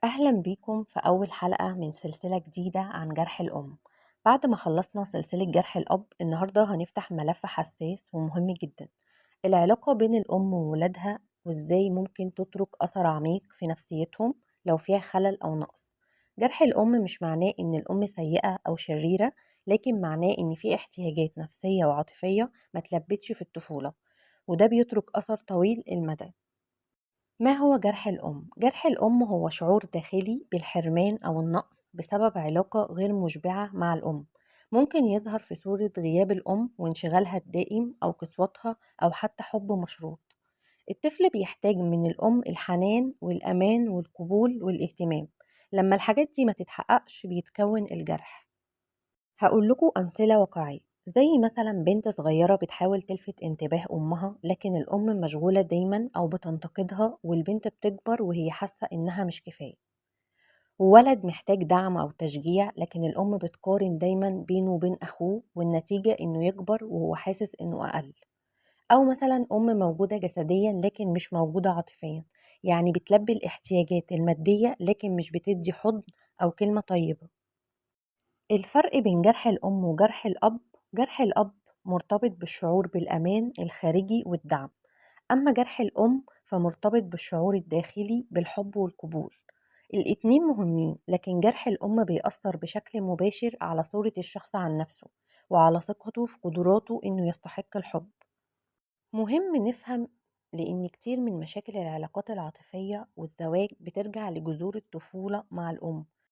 أهلا بيكم في أول حلقة من سلسلة جديدة عن جرح الأم. بعد ما خلصنا سلسلة جرح الأب، النهاردة هنفتح ملف حساس ومهم جدا: العلاقة بين الأم وولادها، وإزاي ممكن تترك أثر عميق في نفسيتهم لو فيها خلل أو نقص. جرح الأم مش معناه إن الأم سيئة أو شريرة، لكن معناه إن في احتياجات نفسية وعاطفية ما تلبتش في الطفولة، وده بيترك أثر طويل المدى. ما هو جرح الأم؟ جرح الأم هو شعور داخلي بالحرمان أو النقص بسبب علاقة غير مشبعة مع الأم. ممكن يظهر في صورة غياب الأم وانشغالها الدائم أو قسوتها أو حتى حب مشروط. الطفل بيحتاج من الأم الحنان والأمان والقبول والاهتمام. لما الحاجات دي ما تتحققش بيتكون الجرح. هاقول لكم أمثلة واقعية، زي مثلا بنت صغيرة بتحاول تلفت انتباه أمها لكن الأم مشغولة دايما أو بتنتقدها، والبنت بتكبر وهي حاسة إنها مش كفاية. وولد محتاج دعم أو تشجيع لكن الأم بتقارن دايما بينه وبين أخوه، والنتيجة إنه يكبر وهو حاسس إنه أقل. أو مثلا أم موجودة جسديا لكن مش موجودة عاطفيا، يعني بتلبي الاحتياجات المادية لكن مش بتدي حضن أو كلمة طيبة. الفرق بين جرح الأم وجرح الأب: جرح الأب مرتبط بالشعور بالأمان الخارجي والدعم، أما جرح الأم فمرتبط بالشعور الداخلي بالحب والقبول. الاتنين مهمين، لكن جرح الأم بيأثر بشكل مباشر على صورة الشخص عن نفسه وعلى ثقته في قدراته إنه يستحق الحب. مهم نفهم، لأن كتير من مشاكل العلاقات العاطفية والزواج بترجع لجذور الطفولة مع الأم،